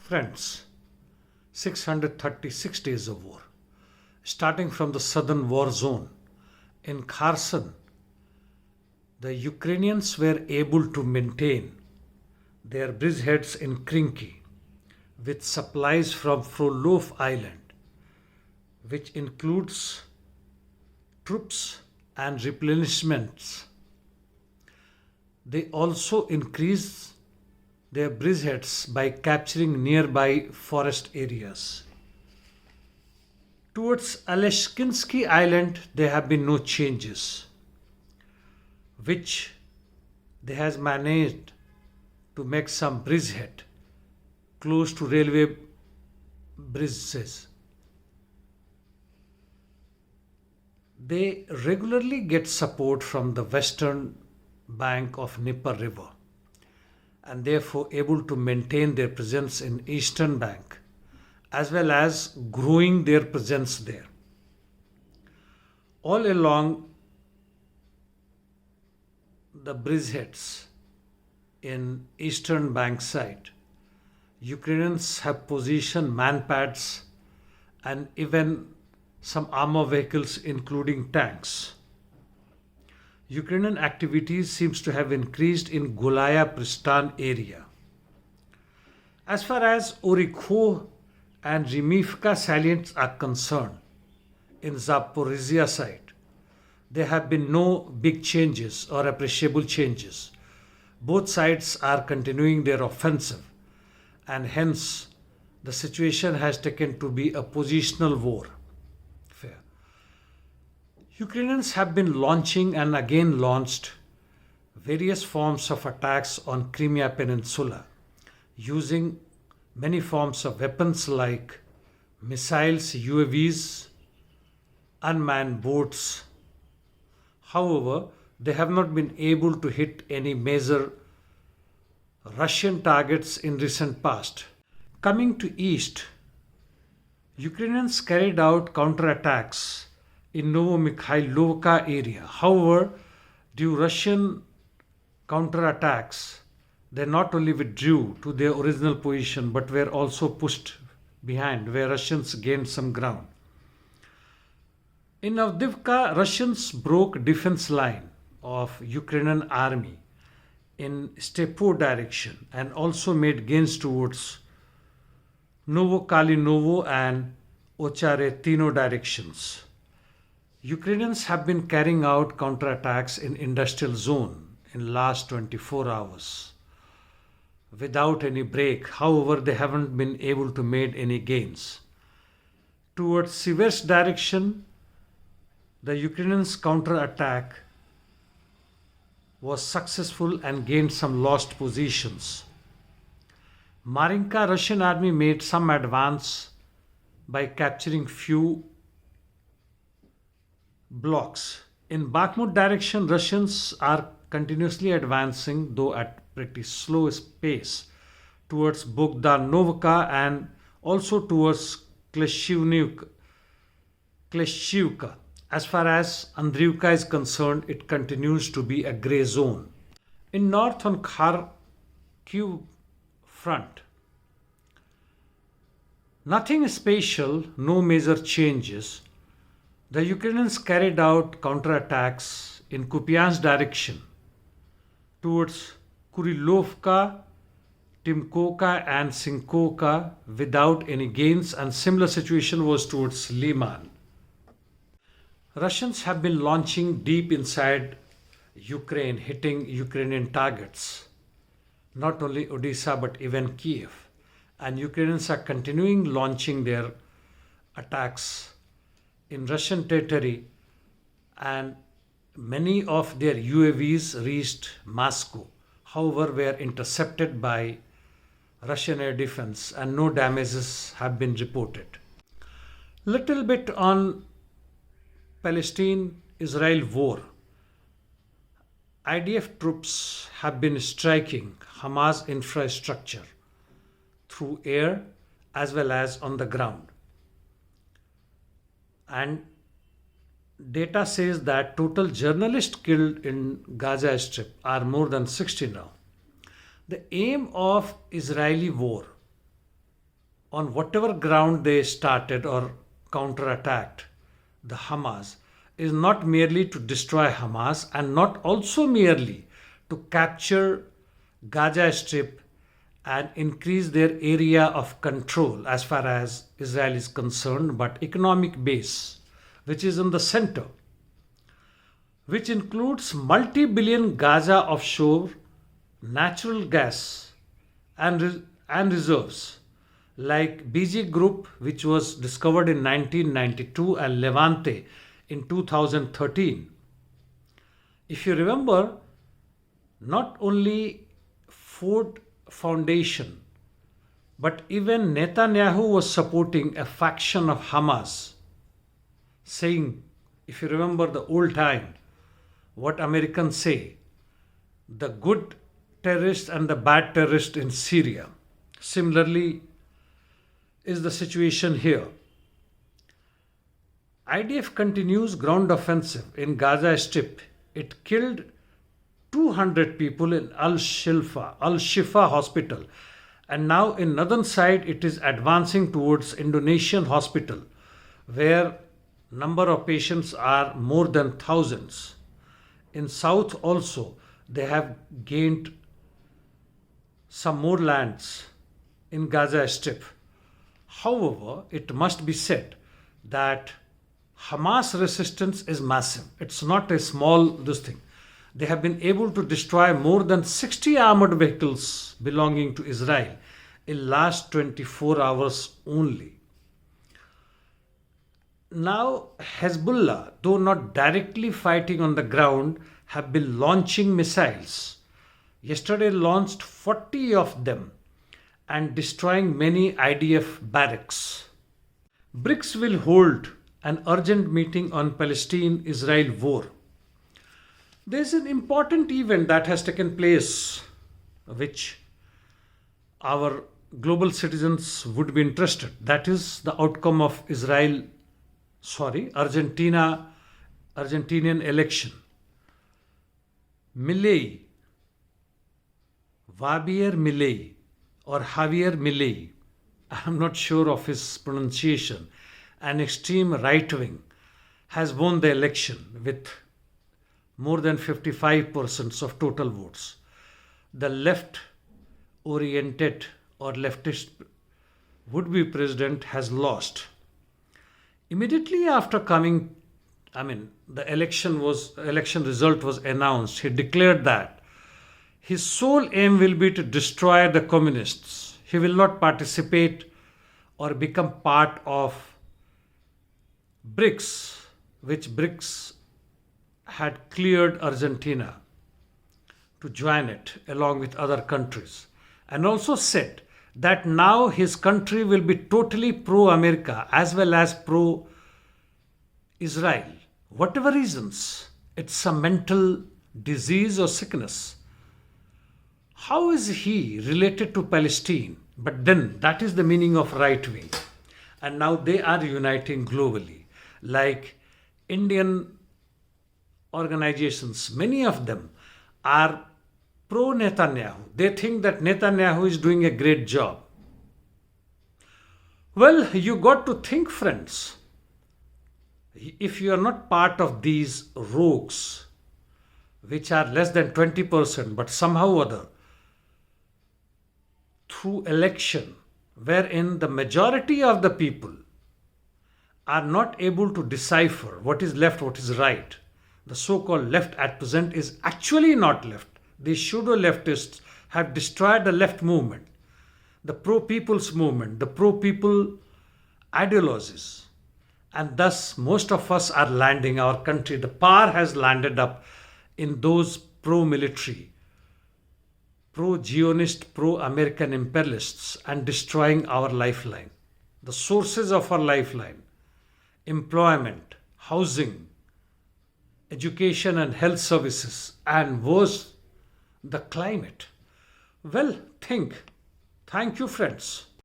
Friends, 636 days of war. Starting from the southern war zone, in Kherson, the Ukrainians were able to maintain their bridgeheads in Krinky with supplies from Frolov Island, which includes troops and replenishments. They also increased their bridgeheads by capturing nearby forest areas. Towards Aleshkinsky Island, there have been no changes, which they has managed to make some bridgehead close to railway bridges. They regularly get support from the western bank of Dnieper River and therefore able to maintain their presence in eastern bank as well as growing their presence there. All along the bridgeheads in eastern bank side, Ukrainians have positioned manpads and even some armor vehicles including tanks. Ukrainian activities seems to have increased in Golaya Pristan area. As far as Orikho and Rimivka salients are concerned, in Zaporizhia side, there have been no big changes or appreciable changes. Both sides are continuing their offensive and hence the situation has taken to be a positional war. Ukrainians have been launching and again launched various forms of attacks on Crimea Peninsula using many forms of weapons like missiles, UAVs, unmanned boats. However, they have not been able to hit any major Russian targets in recent past. Coming to east, Ukrainians carried out counterattacks in Novomikhailovka area. However, due Russian counterattacks, they not only withdrew to their original position but were also pushed behind where Russians gained some ground. In Avdiivka, Russians broke defense line of Ukrainian army in Stepo direction and also made gains towards Novokalinovo and Ocharetino directions. Ukrainians have been carrying out counterattacks in industrial zone in last 24 hours without any break. However, they haven't been able to make any gains. Towards Siversk direction, the Ukrainians counterattack was successful and gained some lost positions. Marinka Russian army made some advance by capturing few blocks. In Bakhmut direction, Russians are continuously advancing, though at pretty slow pace, towards Bogdanovka and also towards Kleshivka. As far as Andriivka is concerned, it continues to be a grey zone. In north on Kharkiv front, nothing special, no major changes. The Ukrainians carried out counterattacks in Kupiansk direction towards Kurilovka, Timkovka and Sinkovka without any gains, and similar situation was towards Liman. Russians have been launching deep inside Ukraine, hitting Ukrainian targets, not only Odessa but even Kiev. And Ukrainians are continuing launching their attacks in Russian territory, and many of their UAVs reached Moscow. However, were intercepted by Russian air defense and no damages have been reported. Little bit on Palestine Israel War. IDF troops have been striking Hamas infrastructure through air as well as on the ground. And data says that total journalists killed in Gaza Strip are more than 60 now. The aim of Israeli war on whatever ground they started or counterattacked the Hamas is not merely to destroy Hamas and not also merely to capture Gaza Strip and increase their area of control as far as Israel is concerned, but economic base, which is in the center, which includes multi-billion Gaza offshore natural gas and reserves like BG Group, which was discovered in 1992, and Levante in 2013. If you remember, not only Ford Foundation, but even Netanyahu was supporting a faction of Hamas, saying, if you remember the old time, what Americans say, the good terrorist and the bad terrorist in Syria. Similarly, is the situation here. IDF continues ground offensive in Gaza Strip. It killed 200 people in Al-Shifa hospital, and now in northern side it is advancing towards Indonesian hospital, where number of patients are more than thousands. In south also they have gained some more lands in Gaza Strip. However, it must be said that Hamas resistance is massive. It's not a small thing. They have been able to destroy more than 60 armored vehicles belonging to Israel in last 24 hours only. Now, Hezbollah, though not directly fighting on the ground, have been launching missiles. Yesterday launched 40 of them and destroying many IDF barracks. BRICS will hold an urgent meeting on Palestine Israel War. There is an important event that has taken place which our global citizens would be interested. That is the outcome of Argentinian election. Javier Milei, I am not sure of his pronunciation, an extreme right wing, has won the election with more than 55% of total votes. The left oriented or leftist would-be president has lost. Immediately after the election result was announced, he declared that his sole aim will be to destroy the communists. He will not participate or become part of BRICS, which BRICS had cleared Argentina to join it along with other countries, and also said that now his country will be totally pro-America as well as pro-Israel. Whatever reasons, it's a mental disease or sickness. How is he related to Palestine? But then that is the meaning of right wing. And now they are uniting globally. Like Indian organizations, many of them are pro-Netanyahu. They think that Netanyahu is doing a great job. Well, you got to think, friends. If you are not part of these rogues, which are less than 20%, but somehow or other, through election, wherein the majority of the people are not able to decipher what is left, what is right. The so-called left at present is actually not left. The pseudo-leftists have destroyed the left movement, the pro-people's movement, the pro-people ideologies. And thus, most of us are landing, our country, the power has landed up in those pro-military, pro-Zionist, pro-American imperialists and destroying our lifeline. The sources of our lifeline, employment, housing, education and health services, and worse, the climate. Well, think. Thank you, friends.